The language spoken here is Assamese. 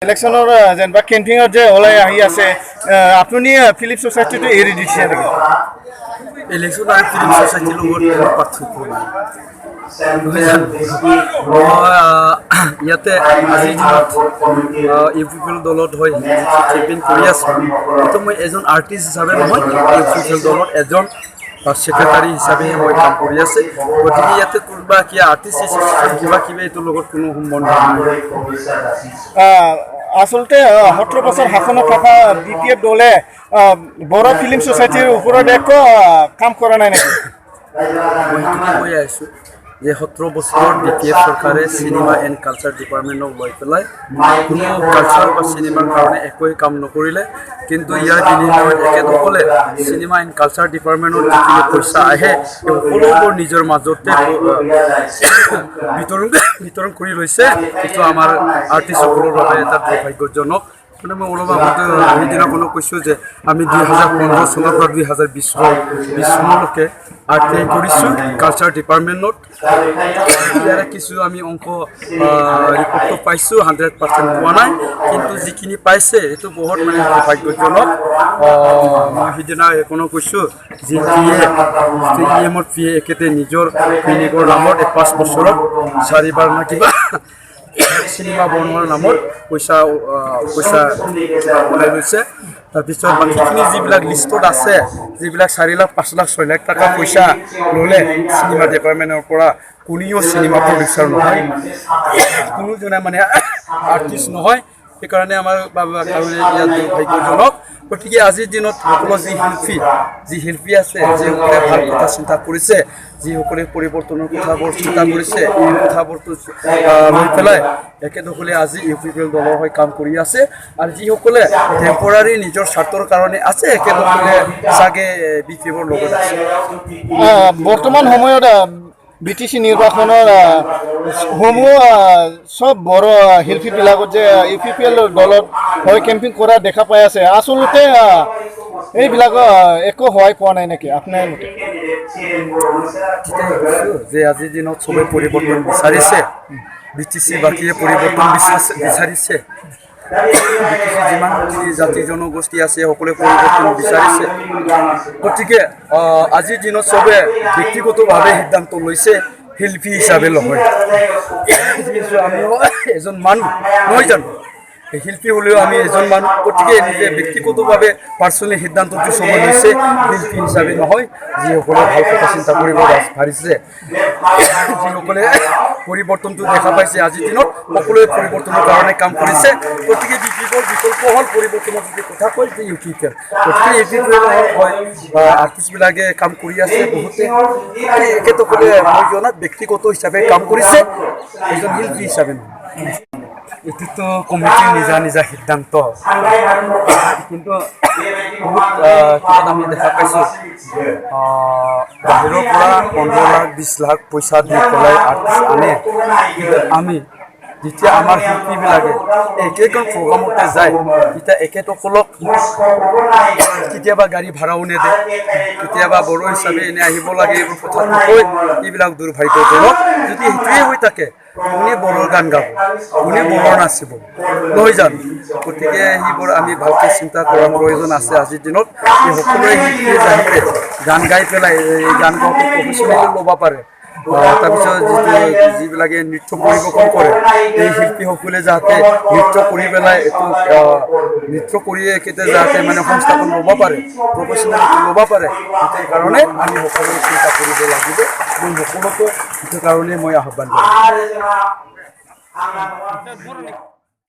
ইলেকশ্যনৰ যেনিবা কেণ্টিঙত যে ওলাই আহি আছে আপুনি ফিলিপ ছ'চাইটিটো এৰি দিছে নেকি? ইলেকশ্যন আৰু ফিলিপ ছ'চাইটিৰ লগত কোনো পাৰ্থক্য নাই। ইয়াতে আজিৰ দিনত ইউ পি পি এল দলত হৈ কেম্পেইন কৰি আছোঁ। কিন্তু মই এজন আৰ্টিষ্ট হিচাপে নহয়, ইউ পি পি এল দলত এজন সেক্ৰেটাৰী হিচাপে মই কাম কৰি আছে। গতিকে ইয়াতে কোনোবা কি আৰ্টিষ্ট কিবা কিবি এইটোৰ লগত কোনো সম্বন্ধ নাই। আচলতে 17 বছৰ শাসনত থকা বি পি এফ দলে বড়ো ফিল্ম ছ'চাইটিৰ ওপৰত একো কাম কৰা নাই নেকি? মই সেইটোকে কৈ আহিছোঁ যে 17 বছৰত বি পি এফ চৰকাৰে চিনেমা এণ্ড কালচাৰ ডিপাৰ্টমেণ্টক লৈ পেলাই কোনো কালচাৰ বা চিনেমাৰ কাৰণে একোৱেই কাম নকৰিলে। কিন্তু ইয়াৰ বিনিময়ত একেদখলে চিনেমা এণ্ড কালচাৰ ডিপাৰ্টমেণ্টৰ যিখিনি পইচা আহে সেই সকলোবোৰ নিজৰ মাজতে বিতৰণ কৰি লৈছে। এইটো আমাৰ আৰ্টিষ্টসকলৰ বাবে এটা দুৰ্ভাগ্যজনক। মানে মই অলপ আগতে সেইদিনাখনো কৈছোঁ যে আমি 2015 চনৰ পৰা 2020 চনলৈকে আৰ্টিআই কৰিছোঁ কালচাৰ ডিপাৰ্টমেণ্টত। ইয়াৰে কিছু আমি অংক ৰিপৰ্টটো পাইছোঁ, 100% পোৱা নাই। কিন্তু যিখিনি পাইছে এইটো বহুত মানে দুৰ্ভাগ্যজনক। মই সিদিনা এখনো কৈছোঁ যে ই এমৰ পি এ একেতে নিজৰ ক্লিনিকৰ নামত 5 বছৰত 4বাৰ না কিবা চিনেমা বনোৱাৰ নামত পইচা ওলাই লৈছে। তাৰপিছত বাকীখিনি যিবিলাক লিষ্টত আছে, যিবিলাক 4 লাখ 5 লাখ 6 লাখ টকা পইচা ল'লে চিনেমা ডিপাৰ্টমেণ্টৰ পৰা, কোনেও চিনেমা প্ৰডিউচাৰ নহয়, কোনোজনে মানে আৰ্টিষ্ট নহয়। সেইকাৰণে আমাৰ কাৰণে ইয়াত দুৰ্ভাগ্যজনক। গতিকে আজিৰ দিনত সকলো যি শিল্পী আছে, যিসকলে ভাল কথা চিন্তা কৰিছে, যিসকলে পৰিৱৰ্তনৰ কথাবোৰ চিন্তা কৰিছে, এই কথাবোৰটো লৈ পেলাই একেদখলে আজি ইউ পি পি এল দলৰ হৈ কাম কৰি আছে। আৰু যিসকলে টেম্পৰাৰী নিজৰ স্বাৰ্থৰ কাৰণে আছে, একেদখলে চাগে বি পি এফৰ লগত আছে। বৰ্তমান সময়ত বি টি চি নিৰ্বাচনৰ সমূহ চব বড়ো শিল্পীবিলাকত যে ইউ পি পি এল দলত হৈ কেম্পিং কৰা দেখা পাই আছে। আচলতে এইবিলাক একো সহায় পোৱা নাই নেকি আপোনাৰ মতে? যে আজিৰ দিনত চবেই পৰিৱৰ্তন বিচাৰিছে, বি টি চি বাকীয়ে পৰিৱৰ্তন বিচাৰিছে, যিমানখিনি জাতি জনগোষ্ঠী আছে সকলোৱে পৰিৱৰ্তন বিচাৰিছে। গতিকে আজিৰ দিনত চবে ব্যক্তিগতভাৱে সিদ্ধান্ত লৈছে, শিল্পী হিচাপে নহয়। আমিও এজন মানুহ নহয় জানো, শিল্পী হ'লেও আমি এজন মানুহ। গতিকে নিজে ব্যক্তিগতভাৱে পাৰ্চনেলি সিদ্ধান্তটো চবে লৈছে, শিল্পী হিচাপে নহয়। যিসকলে ভাল কথা চিন্তা কৰিব পাৰিছে, যিসকলে পৰিৱৰ্তনটো দেখা পাইছে আজিৰ দিনত, সকলোৱে পৰিৱৰ্তনৰ কাৰণে কাম কৰিছে। গতিকে বিকল্প হ'ল পৰিৱৰ্তনৰ যদি কথা কয় যে ইউ পি পি এল। গতিকে ইউ পি পি এল হয় আৰ্টিষ্টবিলাকে কাম কৰি আছে বহুতে। একেদখলে মই জনাত ব্যক্তিগত হিচাপে কাম কৰিছে, এজন শিল্পী হিচাপে নহয়। এইটোতো কমিটিৰ নিজা সিদ্ধান্ত। কিন্তু বহুত কিবা আমি দেখা পাইছোঁ বাহিৰৰ পৰা 15 লাখ 20 লাখ পইচা দি পেলাই আৰ্টিষ্ট আনে। কিন্তু আমি যেতিয়া আমাৰ শিল্পীবিলাকে একেখন প্ৰগ্ৰামতে যায়, তেতিয়া একেসকলক কেতিয়াবা গাড়ী ভাড়াও নেদে, কেতিয়াবা বড়ো হিচাপে এনে আহিব লাগে, এইবোৰ কথা নকয়। এইবিলাক দুৰ্ভাগ্যজনক। যদি সেইটোৱে হৈ থাকে, কোনে বড়োৰ গান গাব, কোনে বড়োৰ নাচিব, নহয় জানো? গতিকে সেইবোৰ আমি ভালকৈ চিন্তা কৰাৰ প্ৰয়োজন আছে আজিৰ দিনত। এই সকলোৱে শিল্পীয়ে যাতে গান গাই পেলাই এই গান গাওঁতে প্ৰফেশ্যনেলি ল'ব পাৰে। তাৰপিছত যিবিলাকে নৃত্য পৰিৱেশন কৰে, এই শিল্পীসকলে যাতে নৃত্য কৰি পেলাই এইটো নৃত্য কৰিয়ে একেতে যাতে মানে সংস্থাপন ল'ব পাৰে, প্ৰফেশ্যনেলিটি ল'ব পাৰে। সেই কাৰণে আমি সকলোৱে চিন্তা কৰিব লাগিব। মই সকলোকে সেইটো কাৰণে মই আহ্বান কৰিম।